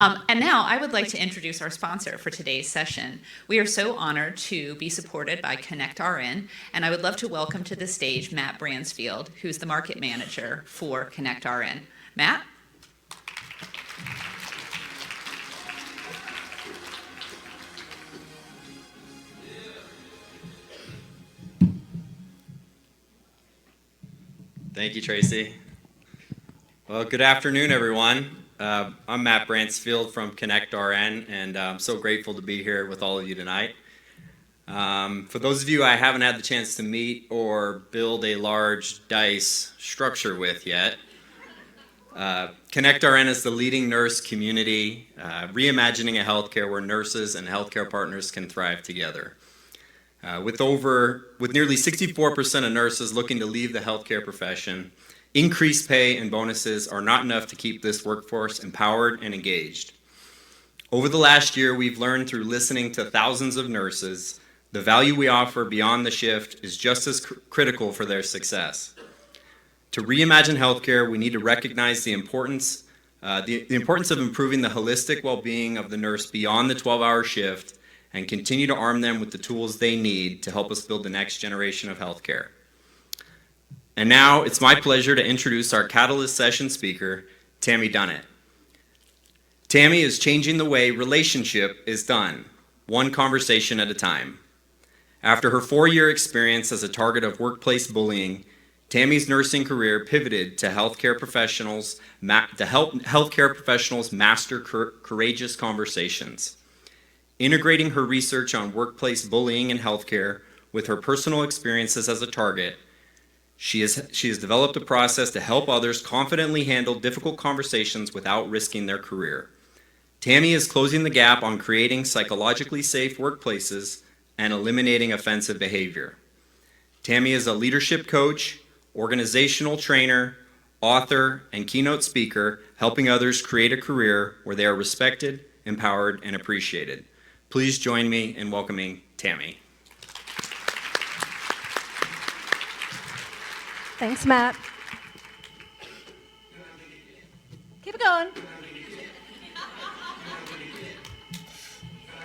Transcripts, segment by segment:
And now I would like to introduce our sponsor for today's session. We are so honored to be supported by ConnectRN, and I would love to welcome to the stage Matt Bransfield, who's the market manager for ConnectRN. Matt? Thank you, Tracy. Well, good afternoon, everyone. I'm Matt Bransfield from ConnectRN, and I'm so grateful to be here with all of you tonight. For those of you I haven't had the chance to meet or build a large dice structure with yet, ConnectRN is the leading nurse community, reimagining a healthcare where nurses and healthcare partners can thrive together. With nearly 64% of nurses looking to leave the healthcare profession, increased pay and bonuses are not enough to keep this workforce empowered and engaged. Over the last year, we've learned through listening to thousands of nurses, the value we offer beyond the shift is just as critical for their success. To reimagine healthcare, we need to recognize the importance of improving the holistic well-being of the nurse beyond the 12-hour shift and continue to arm them with the tools they need to help us build the next generation of healthcare. And now it's my pleasure to introduce our Catalyst Session speaker, Tammy Dunnett. Tammy is changing the way relationship is done, one conversation at a time. After her 4-year experience as a target of workplace bullying, Tammy's nursing career pivoted to help healthcare professionals master courageous conversations. Integrating her research on workplace bullying in healthcare with her personal experiences as a target, she has developed a process to help others confidently handle difficult conversations without risking their career. Tammy is closing the gap on creating psychologically safe workplaces and eliminating offensive behavior. Tammy is a leadership coach, organizational trainer, author, and keynote speaker, helping others create a career where they are respected, empowered, and appreciated. Please join me in welcoming Tammy. Thanks, Matt. Keep it going.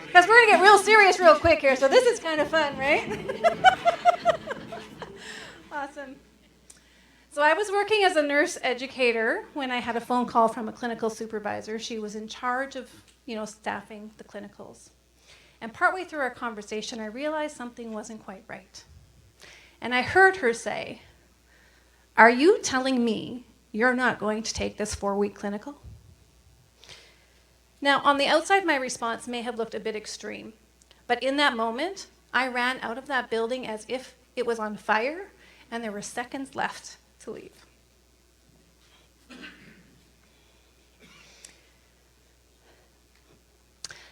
Because we're going to get real serious real quick here, so this is kind of fun, right? Awesome. So I was working as a nurse educator when I had a phone call from a clinical supervisor. She was in charge of, staffing the clinicals. And partway through our conversation, I realized something wasn't quite right. And I heard her say, "Are you telling me you're not going to take this 4-week clinical?" Now, on the outside, my response may have looked a bit extreme, but in that moment, I ran out of that building as if it was on fire and there were seconds left to leave.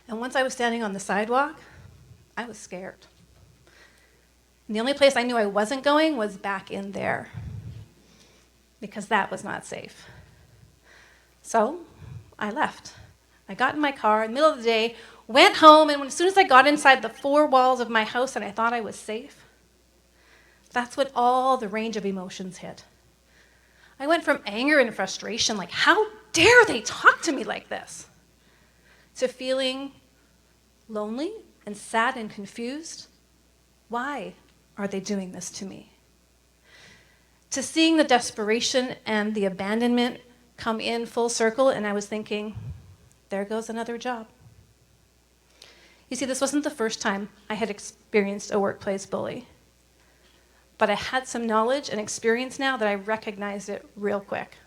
And once I was standing on the sidewalk, I was scared. And the only place I knew I wasn't going was back in there, because that was not safe. So I left. I got in my car in the middle of the day, went home, and as soon as I got inside the 4 walls of my house and I thought I was safe, that's when all the range of emotions hit. I went from anger and frustration, like, how dare they talk to me like this, to feeling lonely and sad and confused. Why are they doing this to me? To seeing the desperation and the abandonment come in full circle, and I was thinking, there goes another job. You see, this wasn't the first time I had experienced a workplace bully, but I had some knowledge and experience now that I recognized it real quick.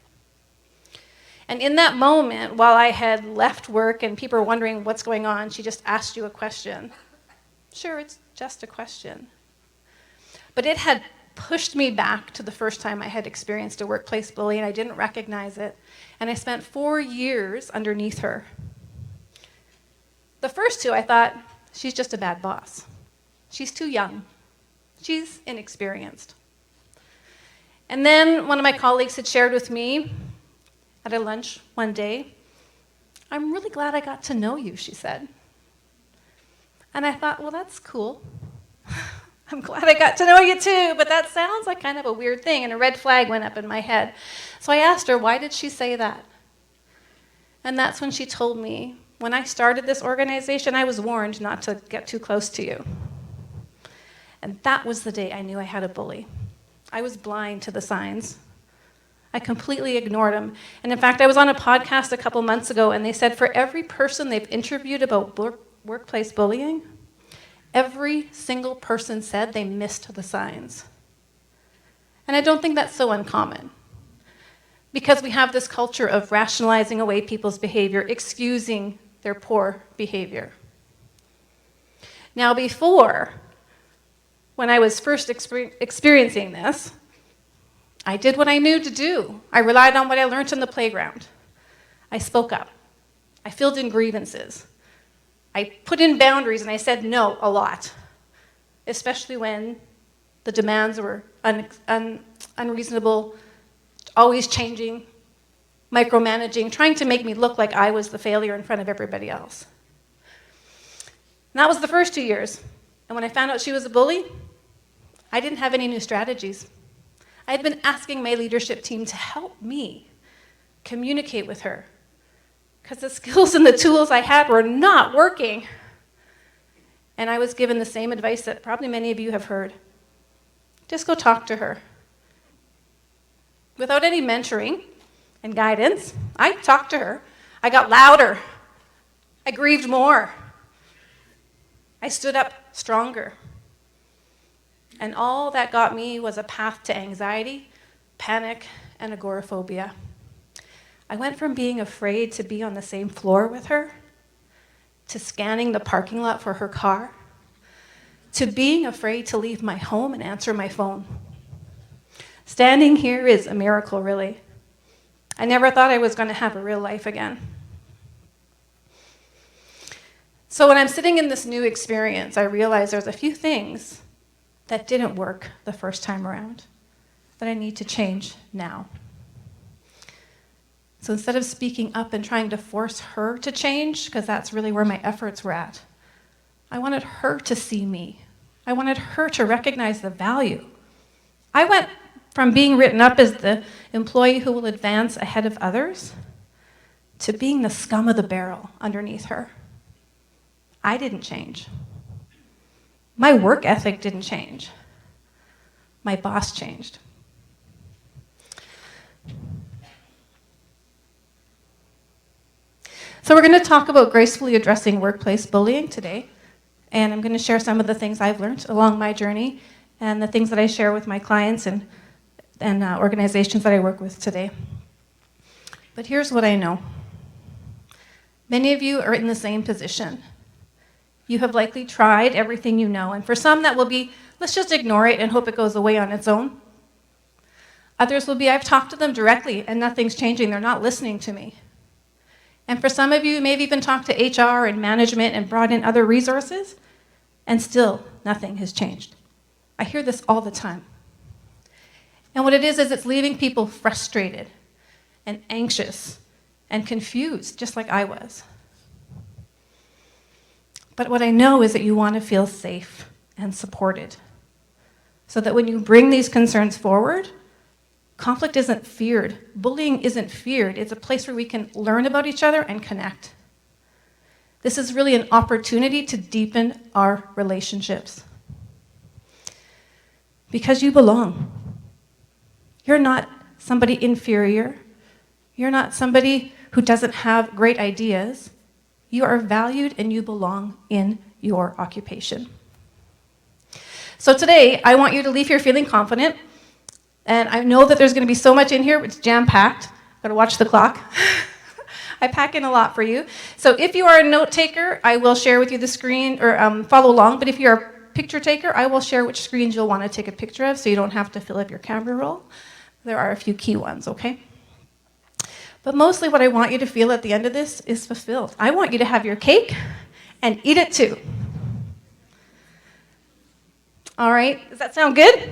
And in that moment, while I had left work and people were wondering what's going on, she just asked you a question. Sure, it's just a question. But it had pushed me back to the first time I had experienced a workplace bully, and I didn't recognize it. And I spent 4 years underneath her. The first 2, I thought, she's just a bad boss. She's too young. She's inexperienced. And then one of my colleagues had shared with me at a lunch one day, "I'm really glad I got to know you," she said. And I thought, well, that's cool. I'm glad I got to know you too, but that sounds like kind of a weird thing, and a red flag went up in my head. So I asked her, why did she say that? And that's when she told me, when I started this organization, I was warned not to get too close to you. And that was the day I knew I had a bully. I was blind to the signs. I completely ignored them. And in fact, I was on a podcast a couple months ago, and they said for every person they've interviewed about workplace bullying, every single person said they missed the signs. And I don't think that's so uncommon, because we have this culture of rationalizing away people's behavior, excusing their poor behavior. Now, before, when I was first experiencing this, I did what I knew to do. I relied on what I learned in the playground. I spoke up. I filled in grievances. I put in boundaries, and I said no a lot, especially when the demands were unreasonable, always changing, micromanaging, trying to make me look like I was the failure in front of everybody else. And that was the first 2 years. And when I found out she was a bully, I didn't have any new strategies. I had been asking my leadership team to help me communicate with her, because the skills and the tools I had were not working. And I was given the same advice that probably many of you have heard. Just go talk to her. Without any mentoring and guidance, I talked to her. I got louder. I grieved more. I stood up stronger. And all that got me was a path to anxiety, panic, and agoraphobia. I went from being afraid to be on the same floor with her, to scanning the parking lot for her car, to being afraid to leave my home and answer my phone. Standing here is a miracle, really. I never thought I was going to have a real life again. So when I'm sitting in this new experience, I realize there's a few things that didn't work the first time around that I need to change now. So instead of speaking up and trying to force her to change, because that's really where my efforts were at, I wanted her to see me. I wanted her to recognize the value. I went from being written up as the employee who will advance ahead of others to being the scum of the barrel underneath her. I didn't change. My work ethic didn't change. My boss changed. So we're going to talk about gracefully addressing workplace bullying today. And I'm going to share some of the things I've learned along my journey and the things that I share with my clients and organizations that I work with today. But here's what I know. Many of you are in the same position. You have likely tried everything you know, and for some that will be, let's just ignore it and hope it goes away on its own. Others will be, I've talked to them directly and nothing's changing, they're not listening to me. And for some of you, maybe even talked to HR and management and brought in other resources, and still nothing has changed. I hear this all the time. And what it is it's leaving people frustrated and anxious and confused, just like I was. But what I know is that you want to feel safe and supported, so that when you bring these concerns forward, conflict isn't feared. Bullying isn't feared. It's a place where we can learn about each other and connect. This is really an opportunity to deepen our relationships. Because you belong. You're not somebody inferior. You're not somebody who doesn't have great ideas. You are valued and you belong in your occupation. So today, I want you to leave here feeling confident. And I know that there's going to be so much in here. It's jam-packed. Got to watch the clock. I pack in a lot for you. So if you are a note taker, I will share with you the screen or follow along. But if you're a picture taker, I will share which screens you'll want to take a picture of so you don't have to fill up your camera roll. There are a few key ones, okay? But mostly what I want you to feel at the end of this is fulfilled. I want you to have your cake and eat it too. All right, does that sound good?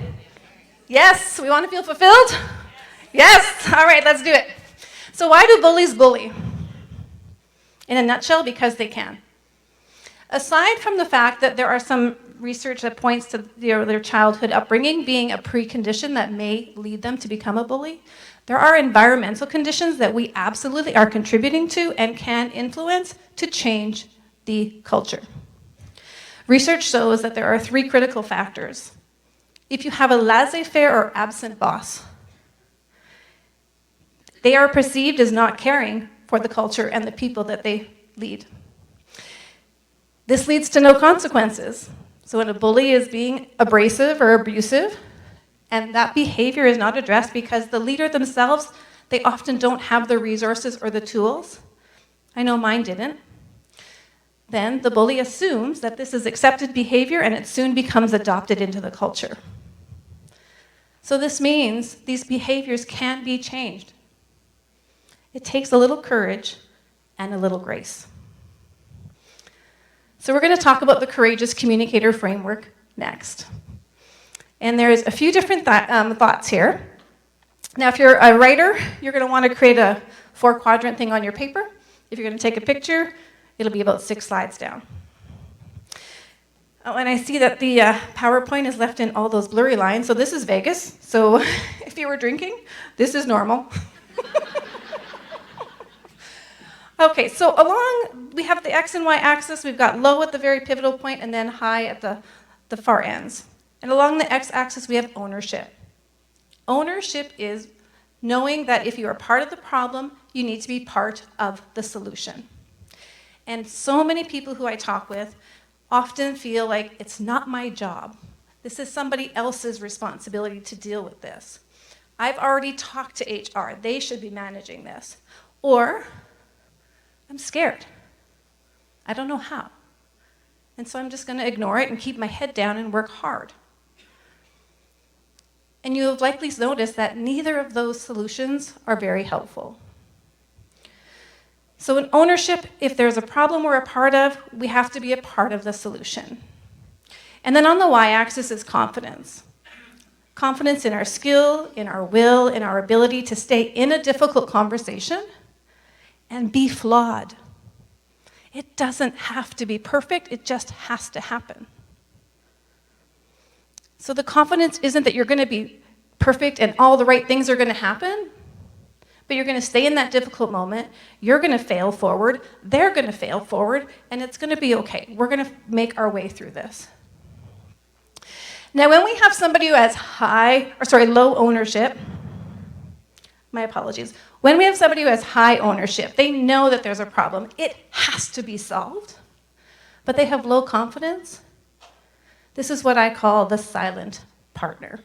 Yes, we want to feel fulfilled? Yes, all right, let's do it. So why do bullies bully? In a nutshell, because they can. Aside from the fact that there are some research that points to their childhood upbringing being a precondition that may lead them to become a bully, There are environmental conditions that we absolutely are contributing to and can influence to change the culture. Research shows that there are 3 critical factors. If you have a laissez-faire or absent boss, they are perceived as not caring for the culture and the people that they lead. This leads to no consequences. So when a bully is being abrasive or abusive, and that behavior is not addressed because the leader themselves, they often don't have the resources or the tools. I know mine didn't. Then the bully assumes that this is accepted behavior and it soon becomes adopted into the culture. So this means these behaviors can be changed. It takes a little courage and a little grace. So we're going to talk about the courageous communicator framework next. And there's a few different thoughts here. Now, if you're a writer, you're going to want to create a 4-quadrant thing on your paper. If you're going to take a picture, it'll be about 6 slides down. Oh, and I see that the PowerPoint is left in all those blurry lines. So this is Vegas. So if you were drinking, this is normal. Okay, so we have the X and Y axis. We've got low at the very pivotal point and then high at the far ends. And along the X-axis, we have ownership. Ownership is knowing that if you are part of the problem, you need to be part of the solution. And so many people who I talk with often feel like it's not my job. This is somebody else's responsibility to deal with this. I've already talked to HR. They should be managing this. Or, I'm scared. I don't know how. And so I'm just going to ignore it and keep my head down and work hard. And you have likely noticed that neither of those solutions are very helpful. So in ownership, if there's a problem we're a part of, we have to be a part of the solution. And then on the y-axis is confidence. Confidence in our skill, in our will, in our ability to stay in a difficult conversation and be flawed. It doesn't have to be perfect, it just has to happen. So the confidence isn't that you're going to be perfect and all the right things are going to happen, but you're going to stay in that difficult moment, you're going to fail forward, they're going to fail forward, and it's going to be okay. We're going to make our way through this. Now, when we have somebody who has low ownership, my apologies. When we have somebody who has high ownership, they know that there's a problem. It has to be solved, but they have low confidence. This is what I call the silent partner.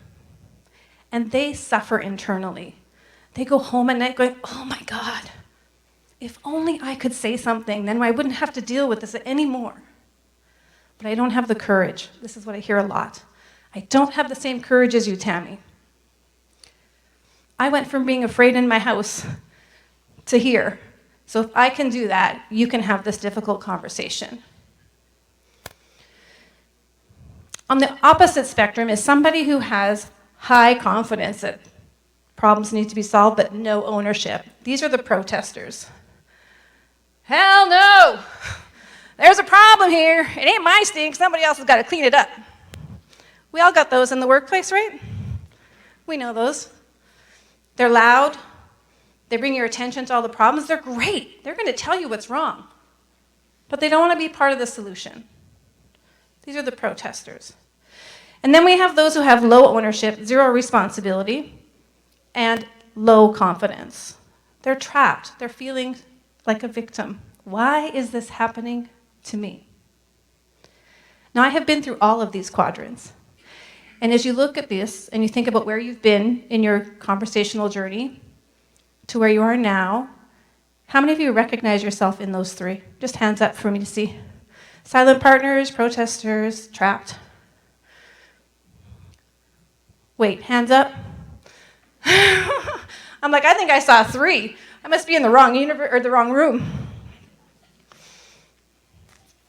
And they suffer internally. They go home at night going, oh my God, if only I could say something, then I wouldn't have to deal with this anymore. But I don't have the courage. This is what I hear a lot. I don't have the same courage as you, Tammy. I went from being afraid in my house to here. So if I can do that, you can have this difficult conversation. On the opposite spectrum is somebody who has high confidence that problems need to be solved, but no ownership. These are the protesters. Hell no! There's a problem here. It ain't my stink. Somebody else has got to clean it up. We all got those in the workplace, right? We know those. They're loud. They bring your attention to all the problems. They're great. They're going to tell you what's wrong. But they don't want to be part of the solution. These are the protesters. And then we have those who have low ownership, zero responsibility, and low confidence. They're trapped. They're feeling like a victim. Why is this happening to me? Now, I have been through all of these quadrants. And as you look at this and you think about where you've been in your conversational journey to where you are now, how many of you recognize yourself in those 3? Just hands up for me to see. Silent partners, protesters, trapped. Wait, hands up. I'm like, I think I saw 3. I must be in the wrong universe or the wrong room.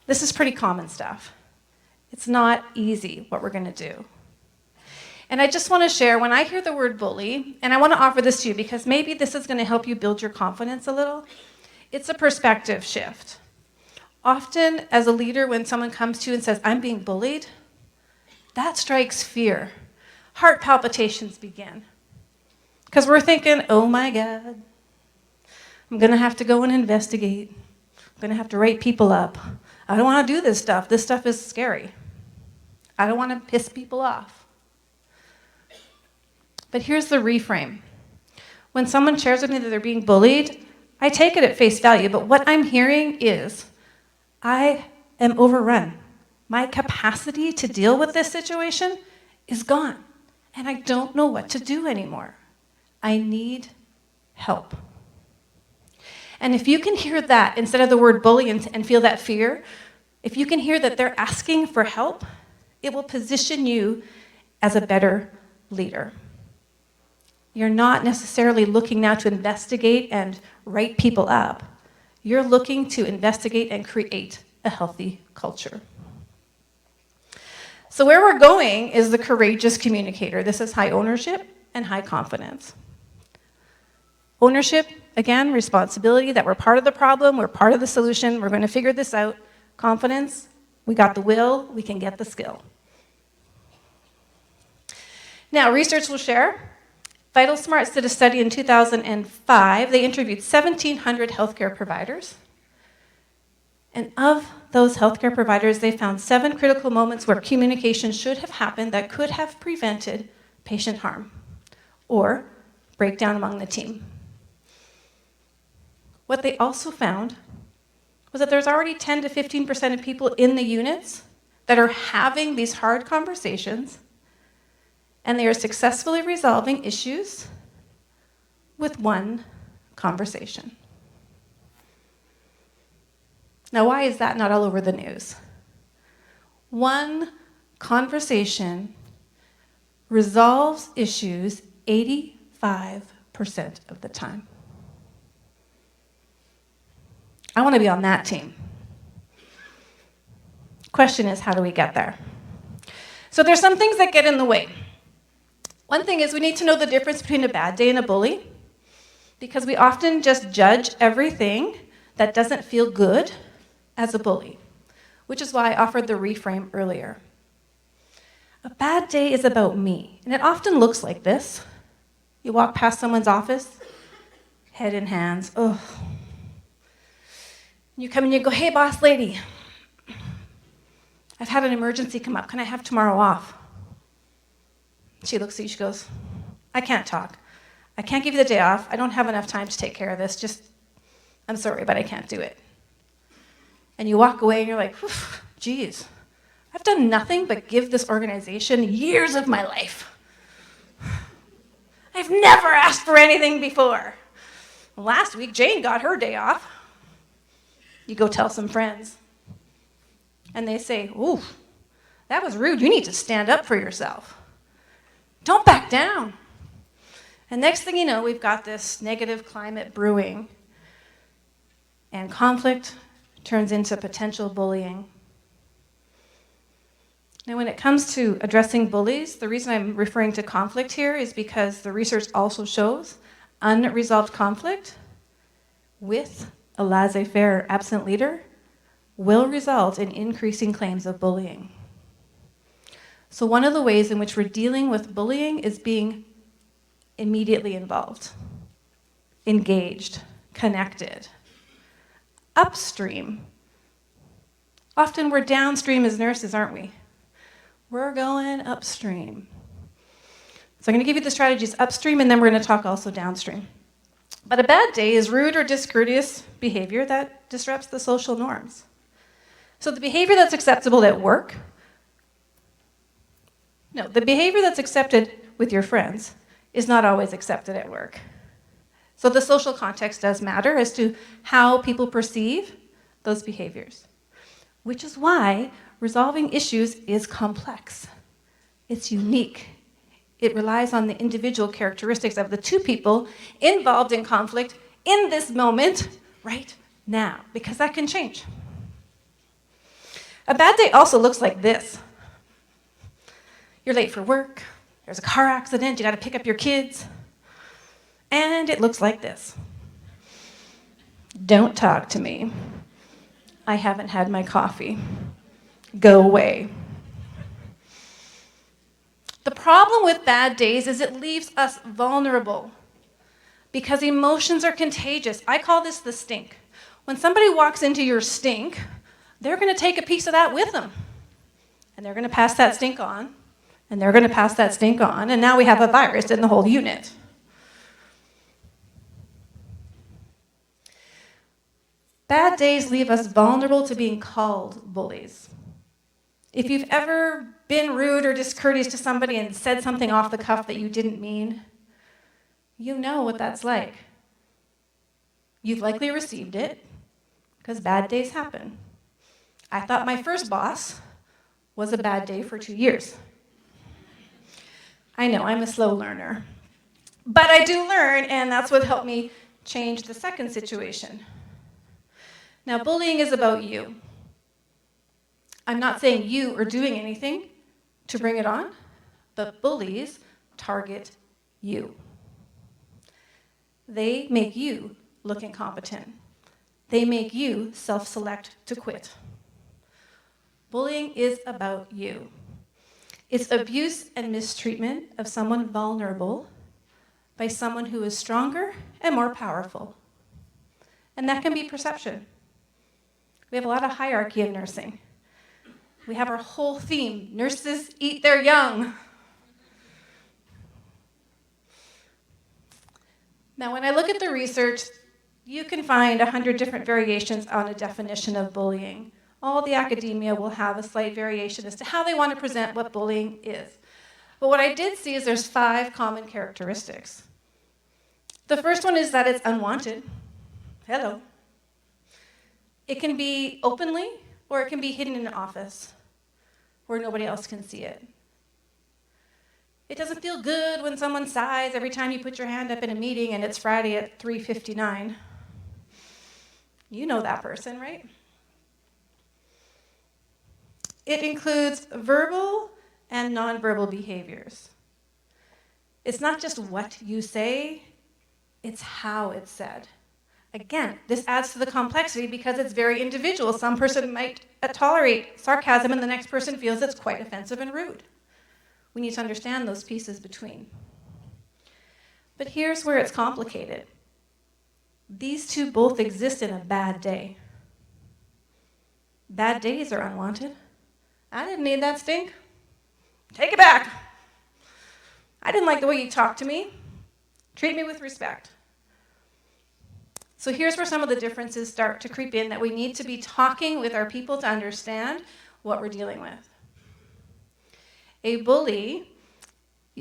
This is pretty common stuff. It's not easy what we're going to do. And I just want to share, when I hear the word bully, and I want to offer this to you because maybe this is going to help you build your confidence a little, it's a perspective shift. Often, as a leader, when someone comes to you and says, I'm being bullied, that strikes fear. Heart palpitations begin. Because we're thinking, oh my God, I'm going to have to go and investigate. I'm going to have to write people up. I don't want to do this stuff. This stuff is scary. I don't want to piss people off. But here's the reframe. When someone shares with me that they're being bullied, I take it at face value, but what I'm hearing is, I am overrun. My capacity to deal with this situation is gone, and I don't know what to do anymore. I need help. And if you can hear that instead of the word bully and feel that fear, if you can hear that they're asking for help, it will position you as a better leader. You're not necessarily looking now to investigate and write people up. You're looking to investigate and create a healthy culture. So where we're going is the courageous communicator. This is high ownership and high confidence. Ownership, again, responsibility that we're part of the problem, we're part of the solution, we're going to figure this out. Confidence, we got the will, we can get the skill. Now, research will share. Vital Smarts did a study in 2005. They interviewed 1,700 healthcare providers. And of those healthcare providers, they found 7 critical moments where communication should have happened that could have prevented patient harm or breakdown among the team. What they also found was that there's already 10 to 15% of people in the units that are having these hard conversations, and they are successfully resolving issues with one conversation. Now, why is that not all over the news? One conversation resolves issues 85% of the time. I want to be on that team. Question is, how do we get there? So there's some things that get in the way. One thing is we need to know the difference between a bad day and a bully, because we often just judge everything that doesn't feel good as a bully, which is why I offered the reframe earlier. A bad day is about me, and it often looks like this. You walk past someone's office, head in hands, ugh. You come and you go, hey, boss lady, I've had an emergency come up. Can I have tomorrow off? She looks at you, she goes, I can't talk. I can't give you the day off. I don't have enough time to take care of this. I'm sorry, but I can't do it. And you walk away and you're like, geez, I've done nothing but give this organization years of my life. I've never asked for anything before. Last week, Jane got her day off. You go tell some friends. And they say, ooh, that was rude. You need to stand up for yourself. Don't back down. And next thing you know, we've got this negative climate brewing. And conflict turns into potential bullying. Now, when it comes to addressing bullies, the reason I'm referring to conflict here is because the research also shows unresolved conflict with a laissez-faire absent leader will result in increasing claims of bullying. So one of the ways in which we're dealing with bullying is being immediately involved, engaged, connected. Upstream. Often we're downstream as nurses, aren't we? We're going upstream. So I'm going to give you the strategies upstream, and then we're going to talk also downstream. But a bad day is rude or discourteous behavior that disrupts the social norms. So the behavior that's acceptable at work, the behavior that's accepted with your friends is not always accepted at work. So the social context does matter as to how people perceive those behaviors, which is why resolving issues is complex. It's unique. It relies on the individual characteristics of the two people involved in conflict in this moment, right now, because that can change. A bad day also looks like this. You're late for work, there's a car accident, you gotta pick up your kids, and it looks like this. Don't talk to me. I haven't had my coffee. Go away. The problem with bad days is it leaves us vulnerable because emotions are contagious. I call this the stink. When somebody walks into your stink, they're going to take a piece of that with them. And they're going to pass that stink on, and they're going to pass that stink on, and now we have a virus in the whole unit. Bad days leave us vulnerable to being called bullies. If you've ever been rude or discourteous to somebody and said something off the cuff that you didn't mean, you know what that's like. You've likely received it, because bad days happen. I thought my first boss was a bad day for 2 years. I know, I'm a slow learner. But I do learn, and that's what helped me change the second situation. Now, bullying is about you. I'm not saying you are doing anything to bring it on, but bullies target you. They make you look incompetent. They make you self-select to quit. Bullying is about you. It's abuse and mistreatment of someone vulnerable by someone who is stronger and more powerful. And that can be perception. We have a lot of hierarchy in nursing. We have our whole theme, nurses eat their young. Now, when I look at the research, you can find 100 different variations on a definition of bullying. All the academia will have a slight variation as to how they want to present what bullying is. But what I did see is there's 5 common characteristics. The first one is that it's unwanted. Hello. It can be openly, or it can be hidden in an office where nobody else can see it. It doesn't feel good when someone sighs every time you put your hand up in a meeting and it's Friday at 3:59. You know that person, right? It includes verbal and nonverbal behaviors. It's not just what you say, it's how it's said. Again, this adds to the complexity because it's very individual. Some person might tolerate sarcasm and the next person feels it's quite offensive and rude. We need to understand those pieces between. But here's where it's complicated. These two both exist in a bad day. Bad days are unwanted. I didn't need that stink. Take it back. I didn't like the way you talked to me. Treat me with respect. So here's where some of the differences start to creep in that we need to be talking with our people to understand what we're dealing with. A bully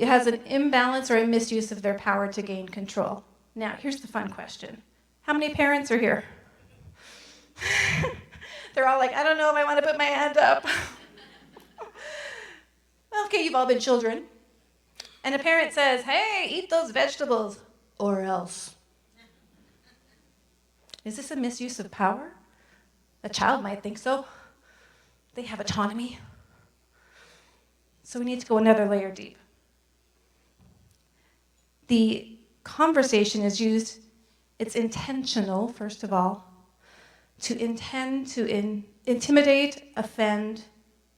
has an imbalance or a misuse of their power to gain control. Now, here's the fun question. How many parents are here? They're all like, I don't know if I want to put my hand up. Okay, you've all been children. And a parent says, hey, eat those vegetables, or else. Is this a misuse of power? A child might think so. They have autonomy. So we need to go another layer deep. The conversation is used, it's intentional, first of all, to intend to intimidate, offend,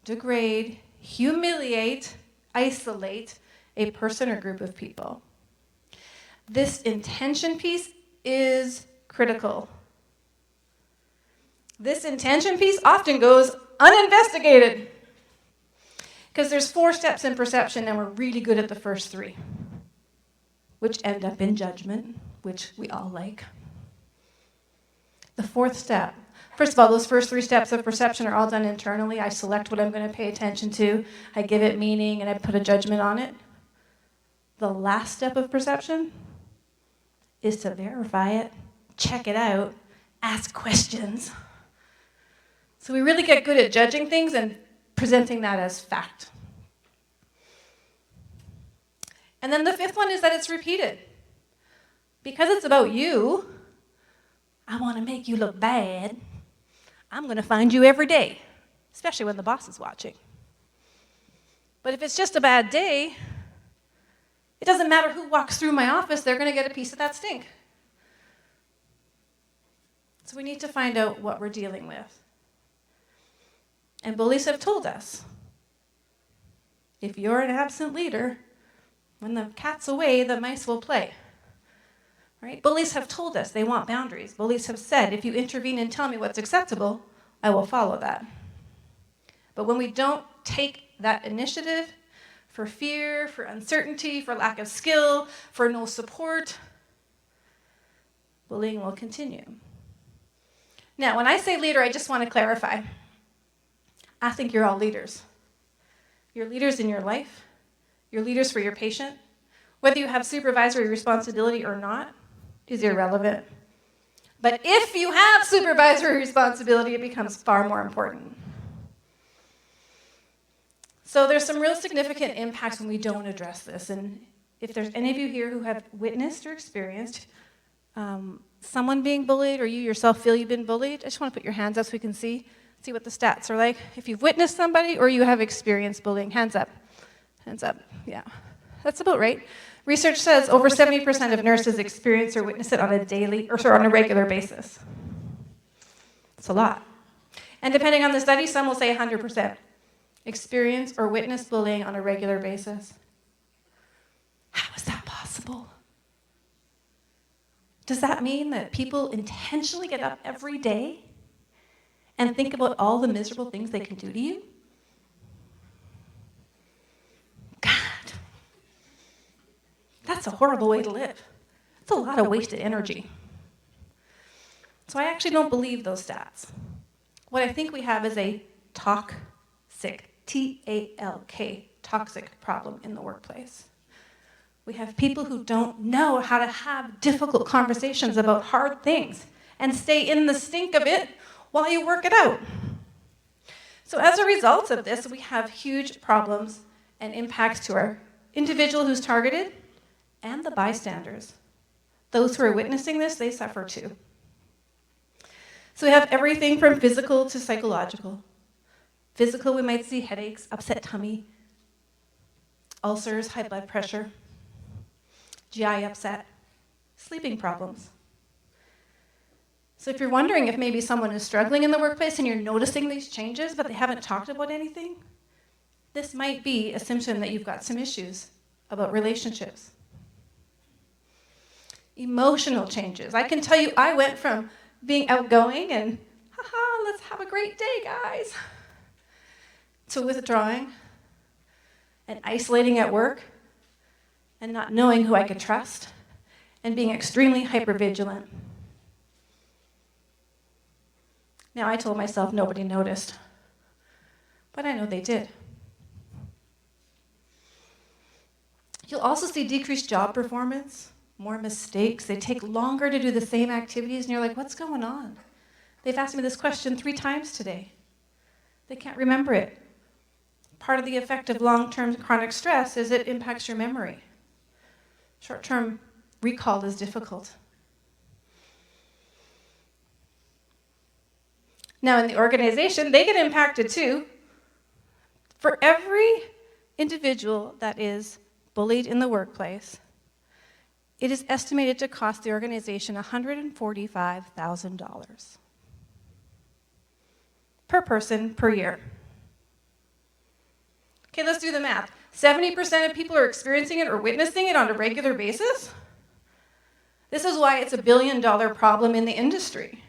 degrade, humiliate, isolate a person or group of people. This intention piece is critical. This intention piece often goes uninvestigated because there's 4 steps in perception and we're really good at the first 3, which end up in judgment, which we all like. The 4th step, first of all, those first 3 steps of perception are all done internally. I select what I'm going to pay attention to, I give it meaning, and I put a judgment on it. The last step of perception is to verify it, check it out, ask questions. So we really get good at judging things and presenting that as fact. And then the 5th one is that it's repeated. Because it's about you, I want to make you look bad. I'm going to find you every day, especially when the boss is watching. But if it's just a bad day, it doesn't matter who walks through my office, they're going to get a piece of that stink. So we need to find out what we're dealing with. And bullies have told us, if you're an absent leader, when the cat's away, the mice will play. right? Bullies have told us they want boundaries. Bullies have said, if you intervene and tell me what's acceptable, I will follow that. But when we don't take that initiative for fear, for uncertainty, for lack of skill, for no support, bullying will continue. Now, when I say leader, I just want to clarify. I think you're all leaders. You're leaders in your life. You're leaders for your patient. Whether you have supervisory responsibility or not is irrelevant. But if you have supervisory responsibility, it becomes far more important. So there's some real significant impacts when we don't address this. And if there's any of you here who have witnessed or experienced someone being bullied, or you yourself feel you've been bullied, I just want to put your hands up so we can see what the stats are like. If you've witnessed somebody or you have experienced bullying, hands up. Hands up, yeah. That's about right. Research says over 70% of nurses experience or witness it on a regular basis. It's a lot. And depending on the study, some will say 100% experience or witness bullying on a regular basis. How is that possible? Does that mean that people intentionally get up every day and think about all the miserable things they can do to you? God, that's a horrible way to live. It's a lot of wasted energy. So I actually don't believe those stats. What I think we have is a toxic, T-A-L-K, toxic problem in the workplace. We have people who don't know how to have difficult conversations about hard things and stay in the stink of it while you work it out. So as a result of this, we have huge problems and impacts to our individual who's targeted and the bystanders. Those who are witnessing this, they suffer too. So we have everything from physical to psychological. Physical, we might see headaches, upset tummy, ulcers, high blood pressure, GI upset, sleeping problems. So if you're wondering if maybe someone is struggling in the workplace and you're noticing these changes, but they haven't talked about anything, this might be a symptom that you've got some issues about relationships. Emotional changes. I can tell you, I went from being outgoing and, haha, let's have a great day, guys, to withdrawing and isolating at work and not knowing who I could trust and being extremely hypervigilant. Now, I told myself nobody noticed, but I know they did. You'll also see decreased job performance, more mistakes. They take longer to do the same activities, and you're like, what's going on? They've asked me this question 3 times today. They can't remember it. Part of the effect of long-term chronic stress is it impacts your memory. Short-term recall is difficult. Now, in the organization, they get impacted too. For every individual that is bullied in the workplace, it is estimated to cost the organization $145,000 per person per year. Okay, let's do the math. 70% of people are experiencing it or witnessing it on a regular basis. This is why it's a $1 billion problem in the industry.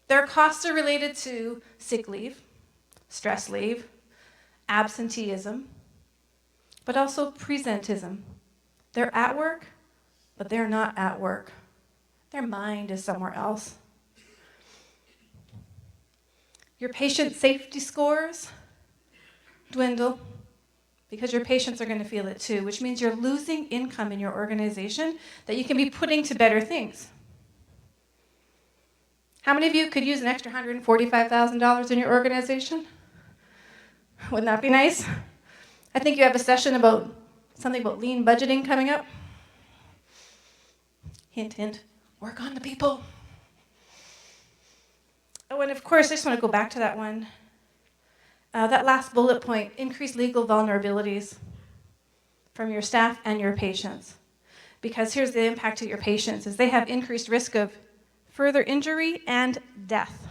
Their costs are related to sick leave, stress leave, absenteeism, but also presentism. They're at work, but they're not at work. Their mind is somewhere else. Your patient safety scores dwindle because your patients are going to feel it too, which means you're losing income in your organization that you can be putting to better things. How many of you could use an extra $145,000 in your organization? Wouldn't that be nice? I think you have a session about something about lean budgeting coming up. Hint, hint, work on the people. Oh, and of course, I just want to go back to that one. That last bullet point, increased legal vulnerabilities from your staff and your patients. Because here's the impact to your patients, is they have increased risk of further injury and death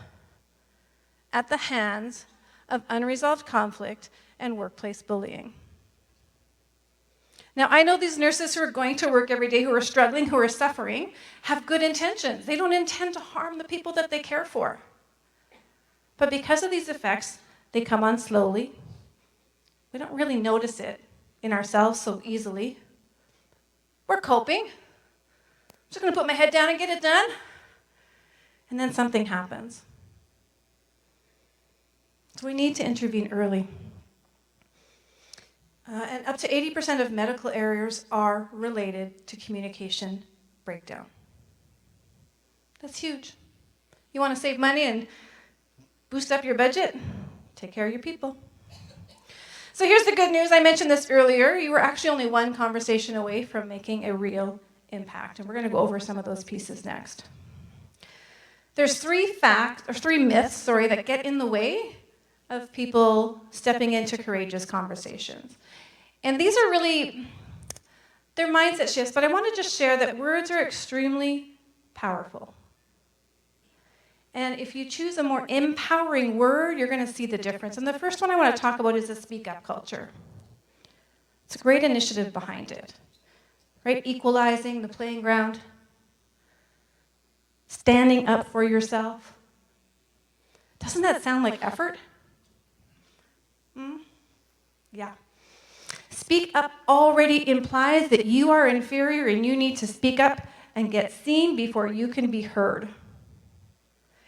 at the hands of unresolved conflict and workplace bullying. Now, I know these nurses who are going to work every day, who are struggling, who are suffering, have good intentions. They don't intend to harm the people that they care for. But because of these effects, they come on slowly. We don't really notice it in ourselves so easily. We're coping. I'm just going to put my head down and get it done. And then something happens. So we need to intervene early. And up to 80% of medical errors are related to communication breakdown. That's huge. You want to save money and boost up your budget? Take care of your people. So here's the good news. I mentioned this earlier. You were actually only one conversation away from making a real impact. And we're going to go over some of those pieces next. There's three myths that get in the way of people stepping into courageous conversations. And these are really, they're mindset shifts, but I want to just share that words are extremely powerful. And if you choose a more empowering word, you're going to see the difference. And the first one I want to talk about is the speak up culture. It's a great initiative behind it, right? Equalizing the playing ground, standing up for yourself. Doesn't that sound like effort? Yeah. Speak up already implies that you are inferior and you need to speak up and get seen before you can be heard.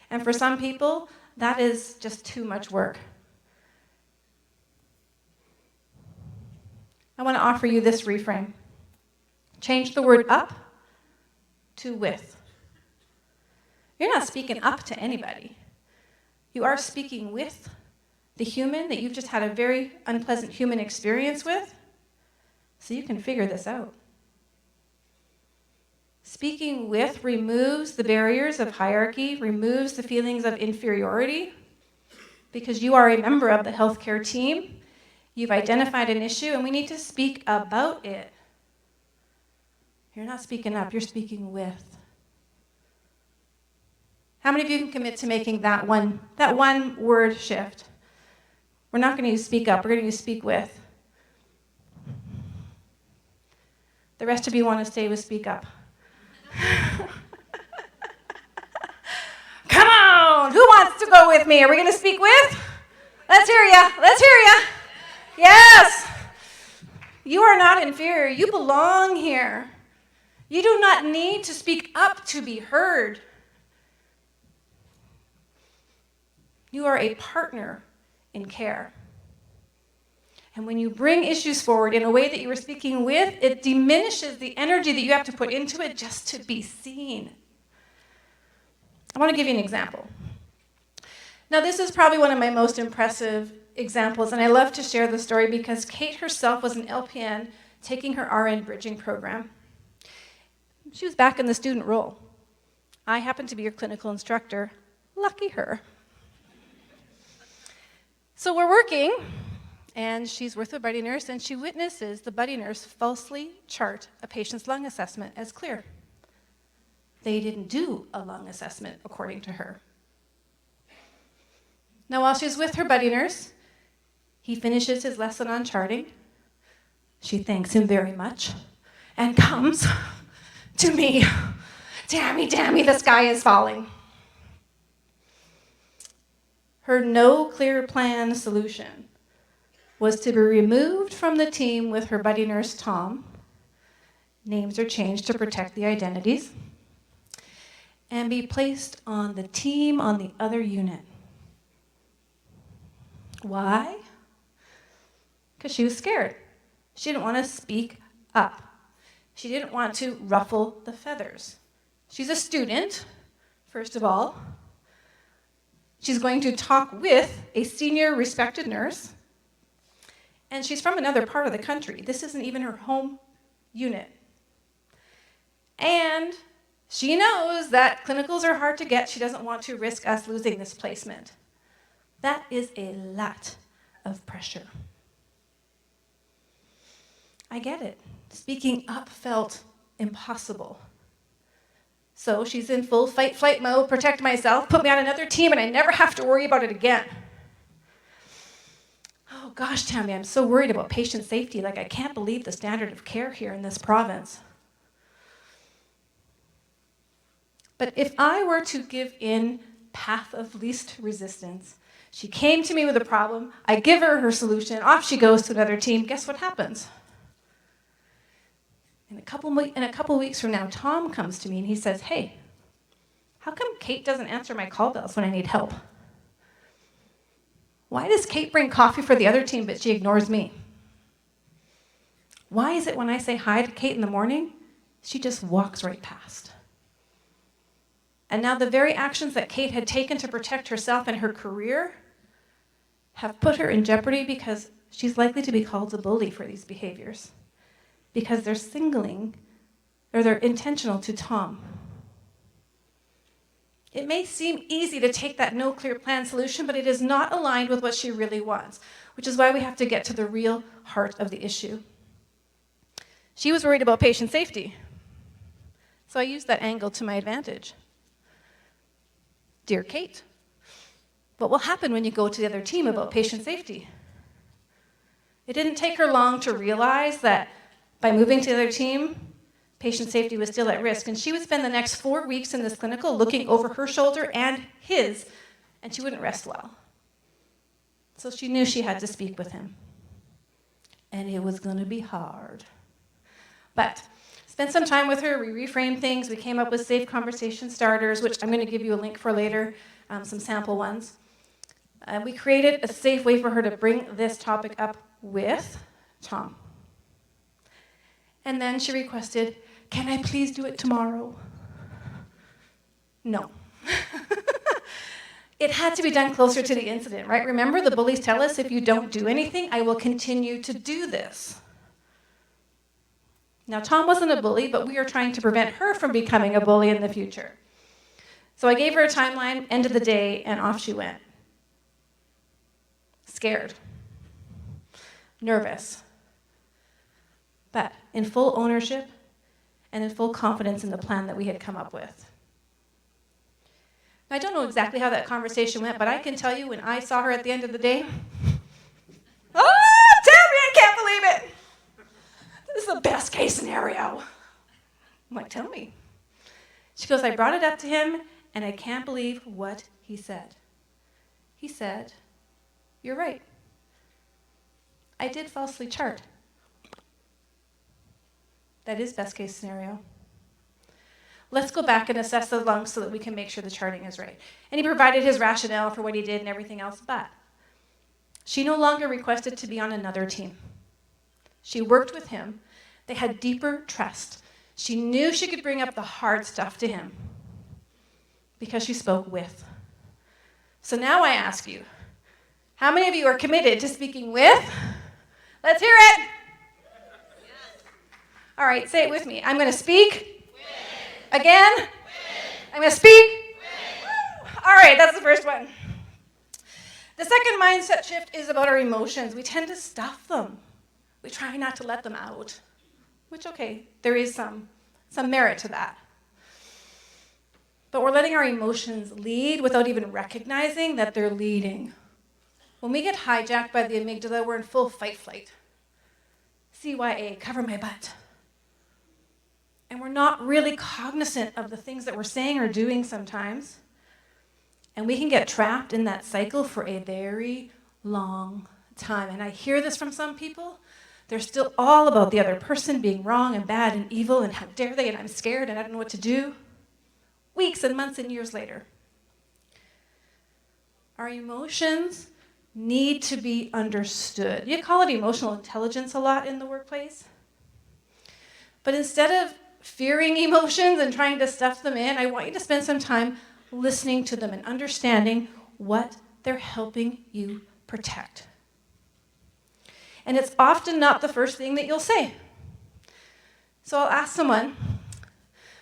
And for some people, that is just too much work. I want to offer you this reframe. Change the word up to with. You're not speaking up to anybody. You are speaking with the human that you've just had a very unpleasant human experience with, so you can figure this out. Speaking with removes the barriers of hierarchy, removes the feelings of inferiority, because you are a member of the healthcare team. You've identified an issue, and we need to speak about it. You're not speaking up, you're speaking with. How many of you can commit to making that one word shift? We're not going to use speak up, we're going to use speak with. The rest of you want to stay with speak up. Come on, who wants to go with me? Are we going to speak with? Let's hear ya, let's hear ya. Yes. You are not inferior, you belong here. You do not need to speak up to be heard. You are a partner in care. And when you bring issues forward in a way that you were speaking with, it diminishes the energy that you have to put into it just to be seen. I want to give you an example. Now, this is probably one of my most impressive examples, and I love to share the story because Kate herself was an LPN taking her RN bridging program. She was back in the student role. I happened to be your clinical instructor. Lucky her. So we're working, and she's with a buddy nurse, and she witnesses the buddy nurse falsely chart a patient's lung assessment as clear. They didn't do a lung assessment, according to her. Now, while she's with her buddy nurse, he finishes his lesson on charting. She thanks him very much and comes to me. Tammy, the sky is falling. Her no clear plan solution was to be removed from the team with her buddy nurse, Tom. Names are changed to protect the identities. And be placed on the team on the other unit. Why? Because she was scared. She didn't want to speak up. She didn't want to ruffle the feathers. She's a student, first of all. She's going to talk with a senior respected nurse. And she's from another part of the country. This isn't even her home unit. And she knows that clinicals are hard to get. She doesn't want to risk us losing this placement. That is a lot of pressure. I get it. Speaking up felt impossible. So she's in full fight, flight mode, protect myself, put me on another team, and I never have to worry about it again. Oh gosh, Tammy, I'm so worried about patient safety. Like, I can't believe the standard of care here in this province. But if I were to give in path of least resistance, she came to me with a problem, I give her her solution, off she goes to another team, guess what happens? In a couple weeks from now, Tom comes to me and he says, hey, how come Kate doesn't answer my call bells when I need help? Why does Kate bring coffee for the other team, but she ignores me? Why is it when I say hi to Kate in the morning, she just walks right past? And now the very actions that Kate had taken to protect herself and her career have put her in jeopardy because she's likely to be called a bully for these behaviors. Because they're intentional to Tom. It may seem easy to take that no clear plan solution, but it is not aligned with what she really wants, which is why we have to get to the real heart of the issue. She was worried about patient safety, so I used that angle to my advantage. Dear Kate, what will happen when you go to the other team about patient safety? It didn't take her long to realize that by moving to the other team, patient safety was still at risk, and she would spend the next 4 weeks in this clinical looking over her shoulder and his, and she wouldn't rest well. So she knew she had to speak with him. And it was going to be hard. But spent some time with her, we reframed things, we came up with safe conversation starters, which I'm going to give you a link for later, some sample ones. We created a safe way for her to bring this topic up with Tom. And then she requested, can I please do it tomorrow? No. It had to be done closer to the incident, right? Remember, the bullies tell us, if you don't do anything, I will continue to do this. Now, Tom wasn't a bully, but we are trying to prevent her from becoming a bully in the future. So I gave her a timeline, end of the day, and off she went. Scared. Nervous. But in full ownership and in full confidence in the plan that we had come up with. I don't know exactly how that conversation went, but I can tell you when I saw her at the end of the day, oh, Tammy, I can't believe it. This is the best case scenario. I'm like, tell me. She goes, I brought it up to him, and I can't believe what he said. He said, you're right. I did falsely chart. That is best case scenario. Let's go back and assess the lungs so that we can make sure the charting is right. And he provided his rationale for what he did and everything else, but she no longer requested to be on another team. She worked with him. They had deeper trust. She knew she could bring up the hard stuff to him because she spoke with. So now I ask you, how many of you are committed to speaking with? Let's hear it. All right, say it with me. I'm going to speak. Again? I'm going to speak. All right, that's the first one. The second mindset shift is about our emotions. We tend to stuff them. We try not to let them out, which, okay, there is some merit to that. But we're letting our emotions lead without even recognizing that they're leading. When we get hijacked by the amygdala, we're in full fight-flight. CYA, cover my butt. And we're not really cognizant of the things that we're saying or doing sometimes. And we can get trapped in that cycle for a very long time. And I hear this from some people. They're still all about the other person being wrong and bad and evil and how dare they and I'm scared and I don't know what to do. Weeks and months and years later. Our emotions need to be understood. You call it emotional intelligence a lot in the workplace. But instead of fearing emotions and trying to stuff them in, I want you to spend some time listening to them and understanding what they're helping you protect. And it's often not the first thing that you'll say. So I'll ask someone,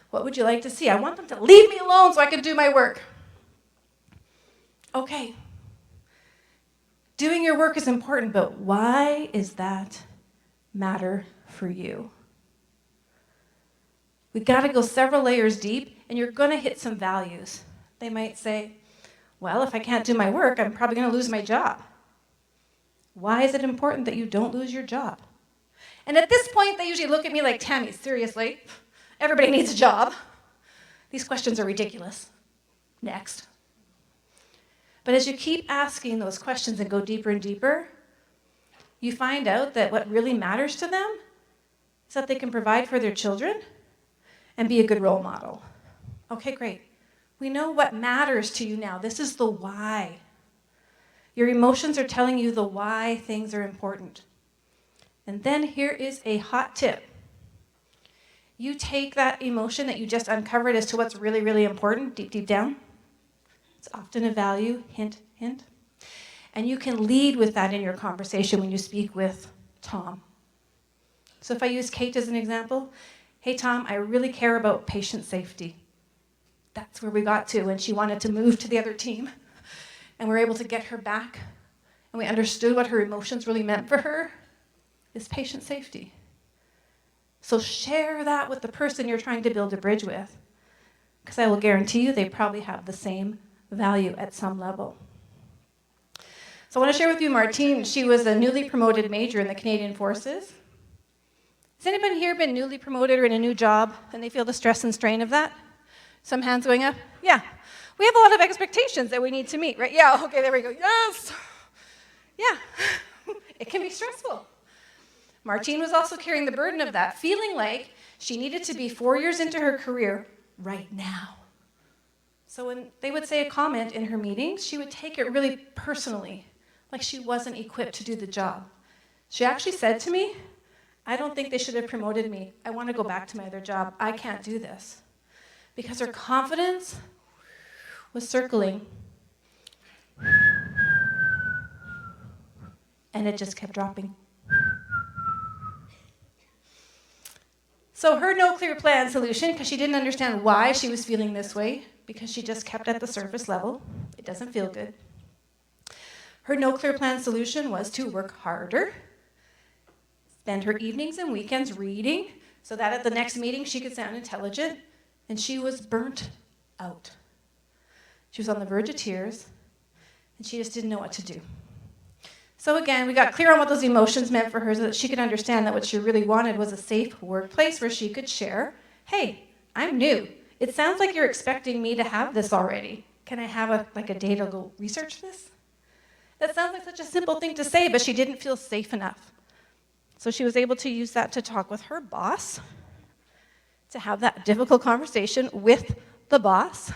what would you like to see? I want them to leave me alone so I can do my work. Okay. Doing your work is important, but why is that matter for you? We've got to go several layers deep, and you're going to hit some values. They might say, well, if I can't do my work, I'm probably going to lose my job. Why is it important that you don't lose your job? And at this point, they usually look at me like, Tammy, seriously? Everybody needs a job. These questions are ridiculous. Next. But as you keep asking those questions and go deeper and deeper, you find out that what really matters to them is that they can provide for their children and be a good role model. Okay, great. We know what matters to you now. This is the why. Your emotions are telling you the why things are important. And then here is a hot tip. You take that emotion that you just uncovered as to what's really, really important, deep, deep down. It's often a value, hint, hint. And you can lead with that in your conversation when you speak with Tom. So if I use Kate as an example, hey Tom, I really care about patient safety. That's where we got to when she wanted to move to the other team. And we were able to get her back. And we understood what her emotions really meant for her is patient safety. So share that with the person you're trying to build a bridge with. Because I will guarantee you they probably have the same value at some level. So I want to share with you Martine. She was a newly promoted major in the Canadian Forces. Has anybody here been newly promoted or in a new job and they feel the stress and strain of that? Some hands going up? Yeah. We have a lot of expectations that we need to meet, right? Yeah, okay, there we go. Yes! Yeah. It can be stressful. Martine was also carrying the burden of that, feeling like she needed to be 4 years into her career right now. So when they would say a comment in her meetings, she would take it really personally, like she wasn't equipped to do the job. She actually said to me, I don't think they should have promoted me. I want to go back to my other job. I can't do this. Because her confidence was circling. And it just kept dropping. So her no clear plan solution, because she didn't understand why she was feeling this way, because she just kept at the surface level. It doesn't feel good. Her no clear plan solution was to work harder, spend her evenings and weekends reading, so that at the next meeting she could sound intelligent, and she was burnt out. She was on the verge of tears, and she just didn't know what to do. So again, we got clear on what those emotions meant for her so that she could understand that what she really wanted was a safe workplace where she could share, hey, I'm new. It sounds like you're expecting me to have this already. Can I have a day to go research this? That sounds like such a simple thing to say, but she didn't feel safe enough. So she was able to use that to talk with her boss, to have that difficult conversation with the boss,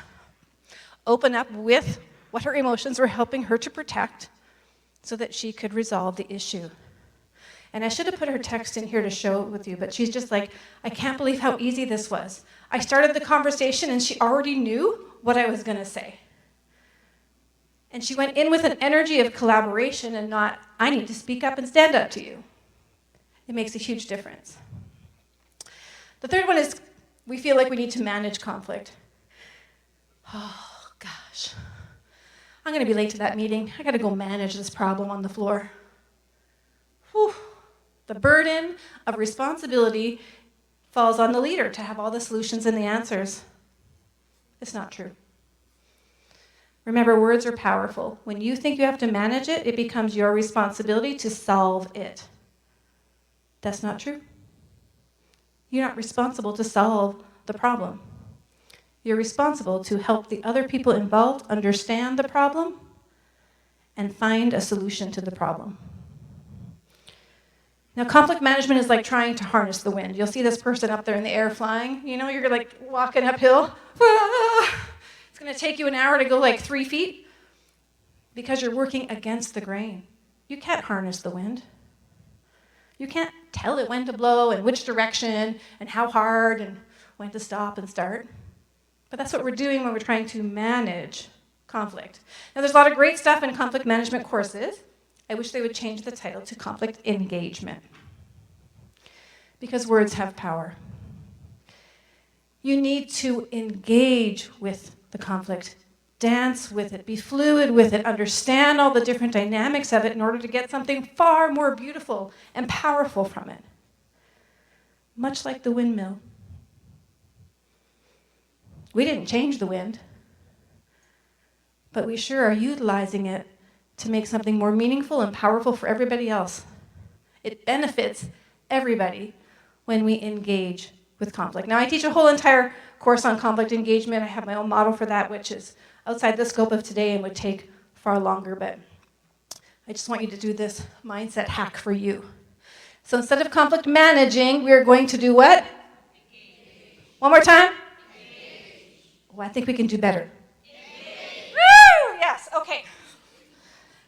open up with what her emotions were helping her to protect, so that she could resolve the issue. And I should have put her text in here to show it with you, but she's just like, I can't believe how easy this was. I started the conversation and she already knew what I was going to say. And she went in with an energy of collaboration and not, I need to speak up and stand up to you. It makes a huge difference. The third one is we feel like we need to manage conflict. Oh, gosh. I'm going to be late to that meeting. I got to go manage this problem on the floor. Whew. The burden of responsibility falls on the leader to have all the solutions and the answers. It's not true. Remember, words are powerful. When you think you have to manage it, it becomes your responsibility to solve it. That's not true. You're not responsible to solve the problem. You're responsible to help the other people involved understand the problem and find a solution to the problem. Now, conflict management is like trying to harness the wind. You'll see this person up there in the air flying. You know, you're like walking uphill. It's going to take you an hour to go like 3 feet because you're working against the grain. You can't harness the wind. You can't tell it when to blow and which direction and how hard and when to stop and start. But that's what we're doing when we're trying to manage conflict. Now, there's a lot of great stuff in conflict management courses. I wish they would change the title to conflict engagement. Because words have power. You need to engage with the conflict, dance with it, be fluid with it, understand all the different dynamics of it in order to get something far more beautiful and powerful from it. Much like the windmill. We didn't change the wind, but we sure are utilizing it to make something more meaningful and powerful for everybody else. It benefits everybody when we engage with conflict. Now, I teach a whole entire course on conflict engagement. I have my own model for that, which is outside the scope of today and would take far longer, but I just want you to do this mindset hack for you. So instead of conflict managing, we are going to do what? Engage. One more time? Engage. Oh, I think we can do better. Woo! Yes, okay.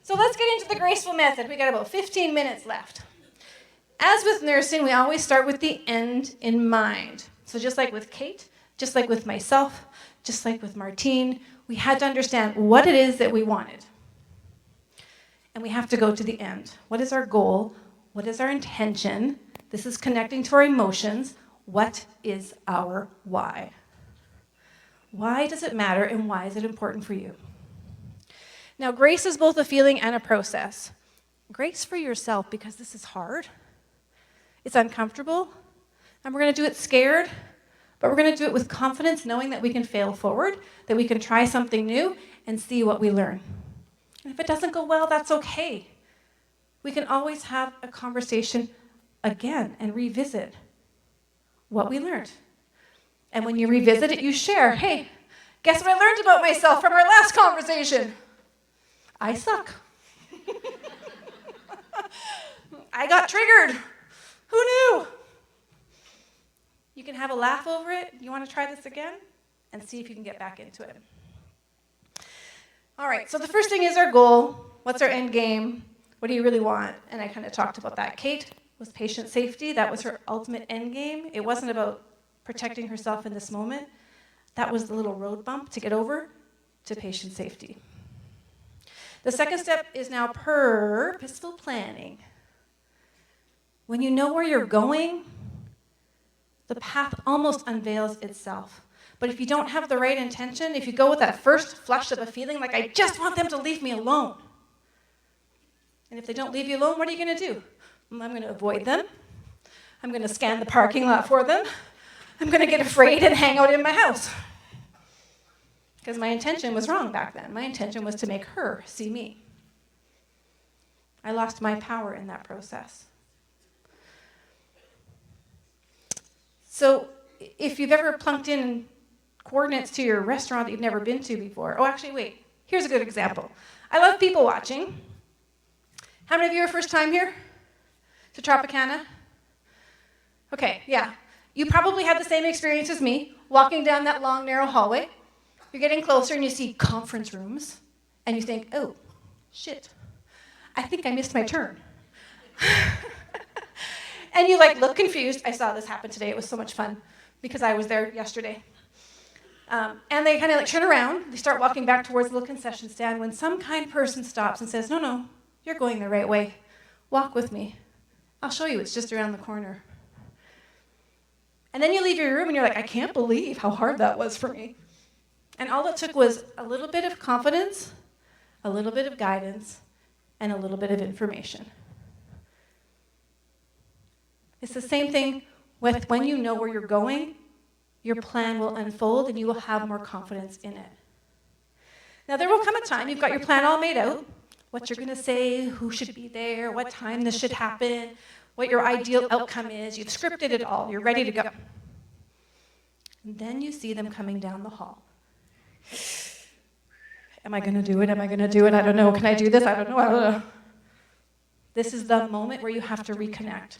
So let's get into the graceful method. We got about 15 minutes left. As with nursing, we always start with the end in mind. So just like with Kate, just like with myself, just like with Martine, we had to understand what it is that we wanted. And we have to go to the end. What is our goal? What is our intention? This is connecting to our emotions. What is our why? Why does it matter and why is it important for you? Now, grace is both a feeling and a process. Grace for yourself because this is hard. It's uncomfortable. And we're going to do it scared. But we're going to do it with confidence, knowing that we can fail forward, that we can try something new and see what we learn. And if it doesn't go well, that's okay. We can always have a conversation again and revisit what we learned. And when you revisit it, you share, hey, guess what I learned about myself from our last conversation? I suck. I got triggered. Who knew? You can have a laugh over it. You want to try this again? And see if you can get back into it. All right, so the first thing is our goal. What's our end game? What do you really want? And I kind of talked about that. Kate was patient safety. That was her ultimate end game. It wasn't about protecting herself in this moment. That was the little road bump to get over to patient safety. The second step is now purposeful planning. When you know where you're going, the path almost unveils itself. But if you don't have the right intention, if you go with that first flush of a feeling like, I just want them to leave me alone. And if they don't leave you alone, what are you going to do? I'm going to avoid them. I'm going to scan the parking lot for them. I'm going to get afraid and hang out in my house. Because my intention was wrong back then. My intention was to make her see me. I lost my power in that process. So if you've ever plunked in coordinates to your restaurant that you've never been to before. Oh, actually, wait. Here's a good example. I love people watching. How many of you are first time here to Tropicana? Okay, yeah. You probably had the same experience as me, walking down that long, narrow hallway. You're getting closer and you see conference rooms, and you think, oh, shit. I think I missed my turn. And you look confused. I saw this happen today. It was so much fun because I was there yesterday. And they kind of turn around. They start walking back towards the little concession stand when some kind person stops and says, no, you're going the right way. Walk with me. I'll show you. It's just around the corner. And then you leave your room and you're like, I can't believe how hard that was for me. And all it took was a little bit of confidence, a little bit of guidance, and a little bit of information. It's the same thing with when you know where you're going, your plan will unfold and you will have more confidence in it. Now, there will come a time you've got your plan all made out, what you're going to say, who should be there, what time this should happen, what your ideal outcome is. You've scripted it all. You're ready to go. And then you see them coming down the hall. Am I going to do it? Am I going to do it? I don't know. Can I do this? I don't know. This is the moment where you have to reconnect.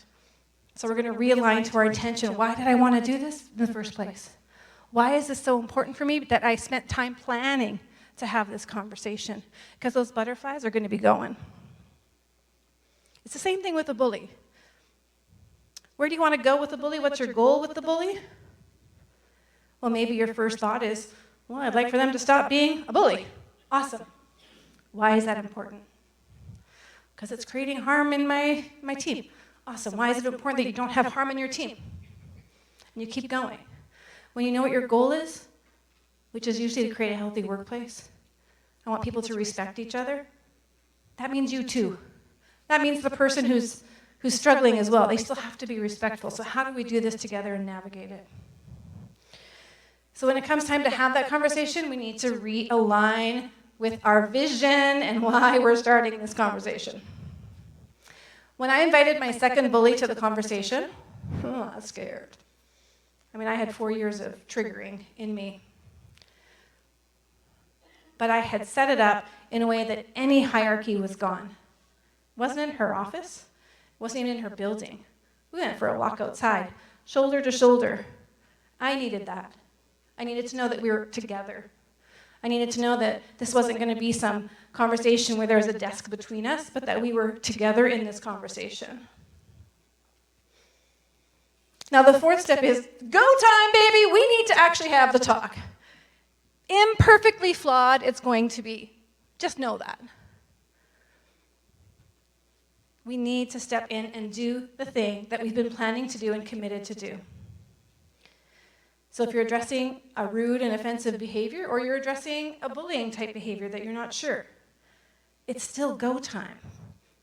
So we're going to realign to our intention. Why did I want to do this in the first place? Why is this so important for me that I spent time planning to have this conversation? Because those butterflies are going to be going. It's the same thing with a bully. Where do you want to go with the bully? What's your goal with the bully? Well, maybe your first thought is, well, I'd like for them to stop being a bully. Awesome. Why is that important? Because it's creating harm in my team. Awesome. Why is it important that you don't have harm in your team? And you keep going. When you know what your goal is, which is usually to create a healthy workplace, I want people to respect each other. That means you too. That means the person who's struggling as well. They still have to be respectful. So how do we do this together and navigate it? So when it comes time to have that conversation, we need to realign with our vision and why we're starting this conversation. When I invited my second bully to the conversation, I was scared. I mean, I had 4 years of triggering in me. But I had set it up in a way that any hierarchy was gone. It wasn't in her office. It wasn't even in her building. We went for a walk outside, shoulder to shoulder. I needed that. I needed to know that we were together. I needed to know that this wasn't going to be some conversation where there was a desk between us, but that we were together in this conversation. Now, the fourth step is, go time, baby! We need to actually have the talk. Imperfectly flawed, it's going to be. Just know that. We need to step in and do the thing that we've been planning to do and committed to do. So if you're addressing a rude and offensive behavior, or you're addressing a bullying type behavior that you're not sure, it's still go time.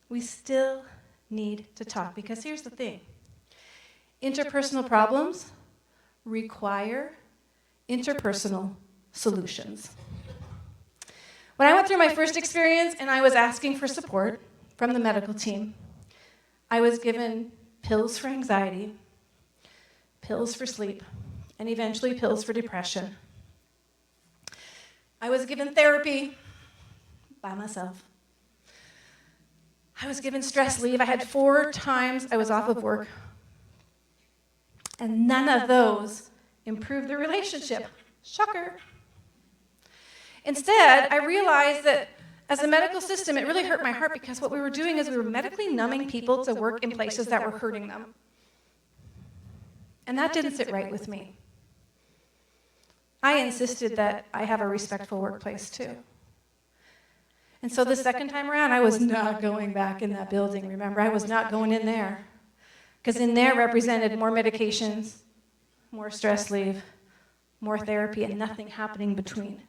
We still need to talk, because here's the thing. Interpersonal problems require interpersonal solutions. When I went through my first experience and I was asking for support from the medical team, I was given pills for anxiety, pills for sleep, and eventually pills for depression. I was given therapy by myself. I was given stress leave. I had 4 times I was off of work. And none of those improved the relationship. Shocker. Instead, I realized that as a medical system, it really hurt my heart, because what we were doing is we were medically numbing people to work in places that were hurting them. And that didn't sit right with me. I insisted that I have a respectful workplace too. And so the second time around, I was not going back in that building. Remember, I was not going in there. Because in there represented more medications, more stress leave, more therapy, and nothing happening between.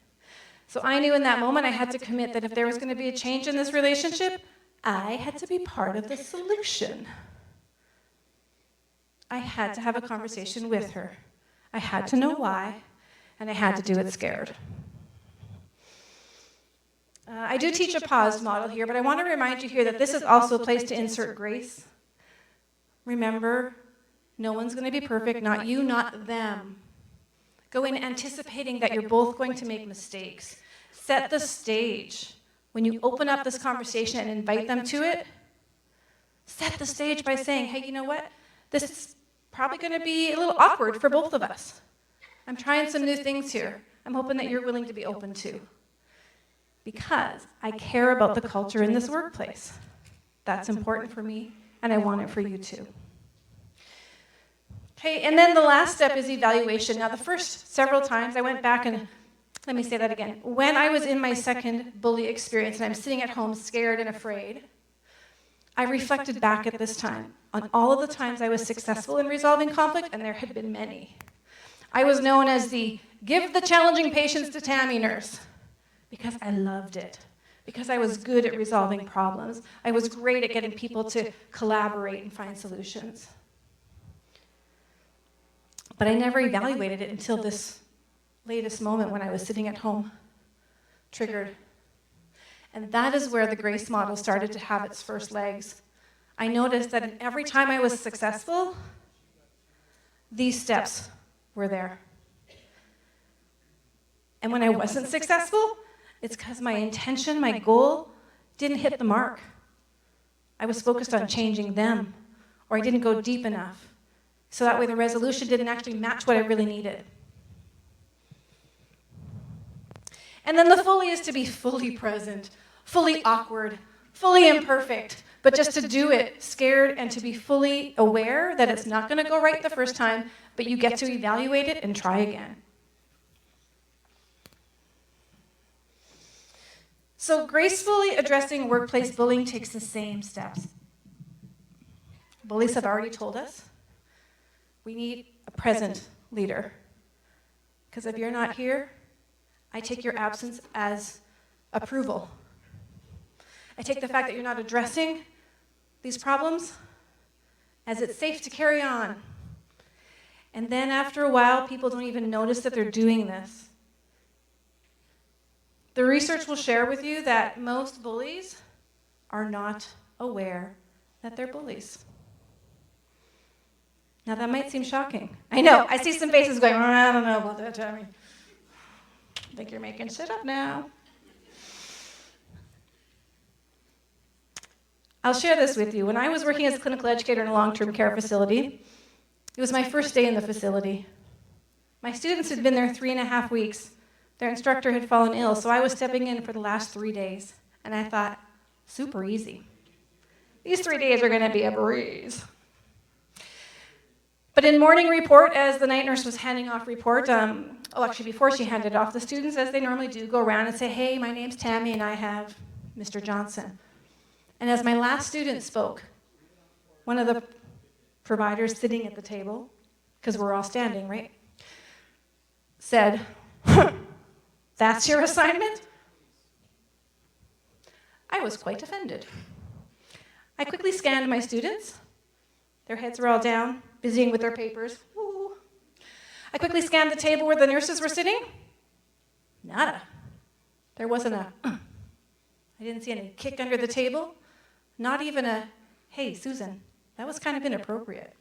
So I knew in that moment I had to commit that if there was going to be a change in this relationship, I had to be part of the solution. I had to have a conversation with her. I had to know why, and I had to do it scared. I do teach a pause model here, but I want to remind you here that this is also a place to insert grace. Remember, no one's going to be perfect, not you, not them. Go in anticipating that you're both going to make mistakes. Set the stage. When you open up this conversation and invite them to it, set the stage by saying, hey, you know what? This is probably going to be a little awkward for both of us. I'm trying some new things here. I'm hoping that you're willing to be open to. Because I care about the culture in this workplace. That's important for me, and I want it for you too. Okay, and then the last step is evaluation. Now, the first several times I went back and, let me say that again. When I was in my second bully experience and I'm sitting at home scared and afraid, I reflected back at this time on all of the times I was successful in resolving conflict, and there had been many. I was known as the give the challenging patients to Tammy nurse, because I loved it. Because I was good at resolving problems. I was great at getting people to collaborate and find solutions. But I never evaluated it until this latest moment when I was sitting at home, triggered. And that is where the grace model started to have its first legs. I noticed that every time I was successful, these steps were there. And when I wasn't successful, it's because my intention, my goal, didn't hit the mark. I was focused on changing them, or I didn't go deep enough. So that way the resolution didn't actually match what I really needed. And then the fully is to be fully present, fully awkward, fully imperfect, but just to do it scared and to be fully aware that it's not going to go right the first time, but you get to evaluate it and try again. So gracefully addressing workplace bullying takes the same steps. Bullies have already told us we need a present leader. Because if you're not here, I take your absence as approval. I take the fact that you're not addressing these problems as it's safe to carry on. And then after a while, people don't even notice that they're doing this. The research will share with you that most bullies are not aware that they're bullies. Now that might seem shocking. I know, I see some faces going, I don't know about that, Tammy. I think you're making shit up now. I'll share this with you. When I was working as a clinical educator in a long-term care facility, it was my first day in the facility. My students had been there 3.5 weeks. Their instructor had fallen ill, so I was stepping in for the last 3 days. And I thought, super easy. These 3 days are going to be a breeze. But in morning report, as the night nurse was handing off report, actually before she handed off, the students, as they normally do, go around and say, hey, my name's Tammy and I have Mr. Johnson. And as my last student spoke, one of the providers sitting at the table, because we're all standing, right, said, that's your assignment? I was quite offended. I quickly scanned my students. Their heads were all down, busying with their papers. Ooh. I quickly scanned the table where the nurses were sitting. Nada. There wasn't a, I didn't see any kick under the table. Not even a, hey, Susan, that was kind of inappropriate.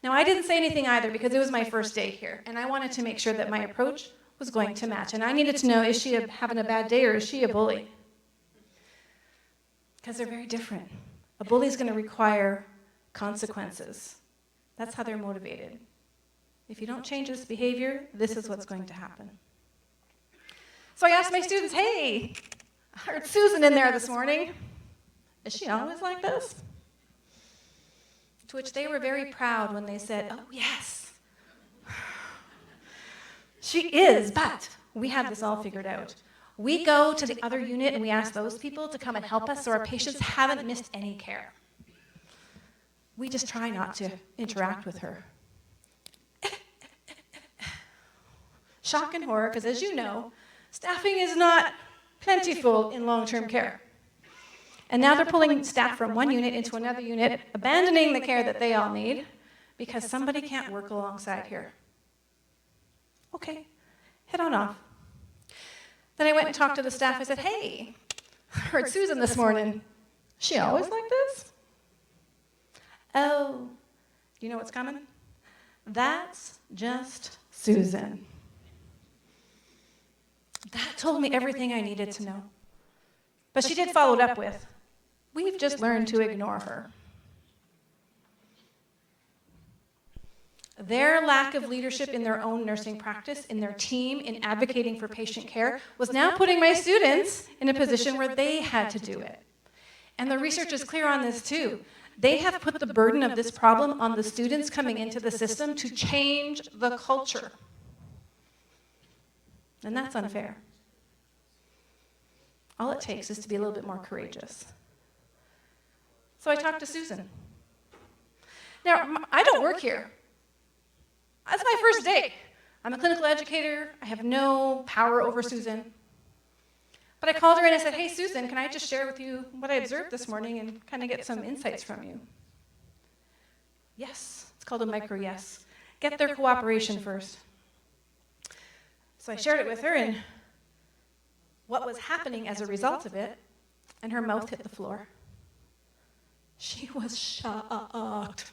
Now, I didn't say anything either because it was my first day here, and I wanted to make sure that my approach was going to match. And I needed to know, is she having a bad day or is she a bully? Because they're very different. A bully is going to require consequences. That's how they're motivated. If you don't change this behavior, this is what's going to happen. So I asked my students, hey, I heard Susan in there this morning. Is she always like this? To which they were very proud when they said, oh, yes. She is, but we have this all figured out. We go to the other unit and we ask those people to come and help us so our patients haven't missed any care. We just try not to interact with her. Shock and horror, because as you know, staffing is not plentiful in long-term care. And now they're pulling staff from one unit into another unit, abandoning the care that they all need because somebody can't work alongside here. Okay, head on off. Then I went and talked to the staff. I said, hey, I heard Susan this morning. Is she always like this? Oh, do you know what's coming? That's just Susan. That told me everything I needed to know. But she did follow it up with, we've just learned to ignore her. Their lack of leadership in their own nursing practice, in their team, in advocating for patient care, was now putting my students in a position where they had to do it. And the research is clear on this too. They have put the burden of this problem on the students coming into the system to change the culture. And that's unfair. All it takes is to be a little bit more courageous. So I talked to Susan. Now, I don't work here. That's my first day. I'm a clinical educator. I have no power over Susan. But I called her and I said, hey, Susan, can I just share with you what I observed this morning and kind of get some insights from you? Yes. It's called a micro yes. Get their cooperation first. So I shared it with her and what was happening as a result of it, and her mouth hit the floor. She was shocked.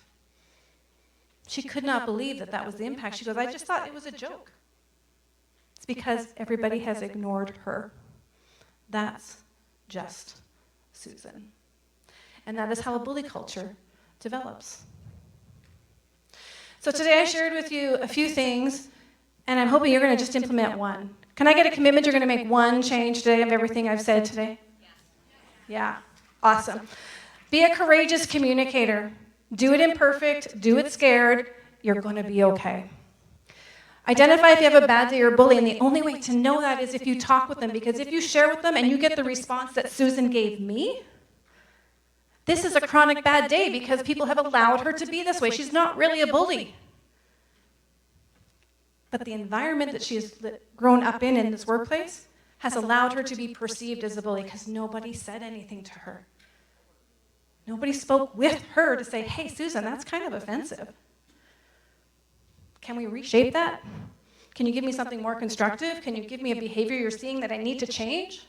She could not believe that that was the impact. She goes, I just thought it was a joke. It's because everybody has ignored her. That's just Susan. And that is how a bully culture develops. So today I shared with you a few things, and I'm hoping you're going to just implement one. Can I get a commitment you're going to make one change today of everything I've said today? Yeah, awesome. Be a courageous communicator. Do it imperfect, do it scared, you're going to be okay. Identify if you have a bad day or bully, and the only way to know that is if you talk with them, because if you share with them and you get the response that Susan gave me, this is a chronic bad day because people have allowed her to be this way. She's not really a bully. But the environment that she has grown up in this workplace has allowed her to be perceived as a bully because nobody said anything to her. Nobody spoke with her to say, hey, Susan, that's kind of offensive. Can we reshape that? Can you give me something more constructive? Can you give me a behavior you're seeing that I need to change?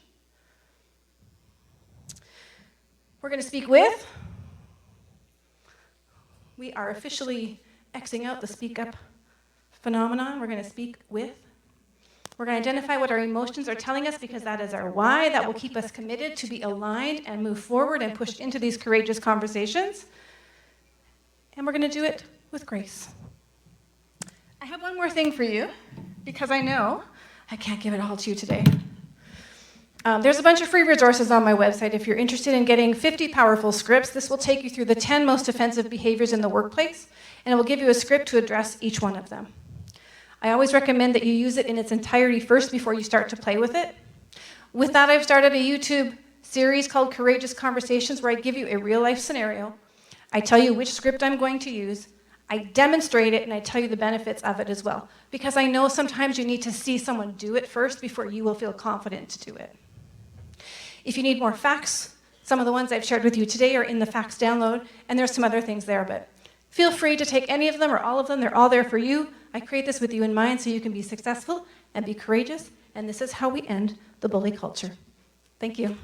We're going to speak with. We are officially Xing out the speak up phenomenon. We're going to speak with. We're going to identify what our emotions are telling us because that is our why. That will keep us committed to be aligned and move forward and push into these courageous conversations. And we're going to do it with grace. I have one more thing for you because I know I can't give it all to you today. There's a bunch of free resources on my website. If you're interested in getting 50 powerful scripts, this will take you through the 10 most offensive behaviors in the workplace, and it will give you a script to address each one of them. I always recommend that you use it in its entirety first before you start to play with it. With that, I've started a YouTube series called Courageous Conversations where I give you a real-life scenario. I tell you which script I'm going to use. I demonstrate it, and I tell you the benefits of it as well. Because I know sometimes you need to see someone do it first before you will feel confident to do it. If you need more facts, some of the ones I've shared with you today are in the facts download, and there's some other things there, but feel free to take any of them or all of them. They're all there for you. I create this with you in mind so you can be successful and be courageous, and this is how we end the bully culture. Thank you.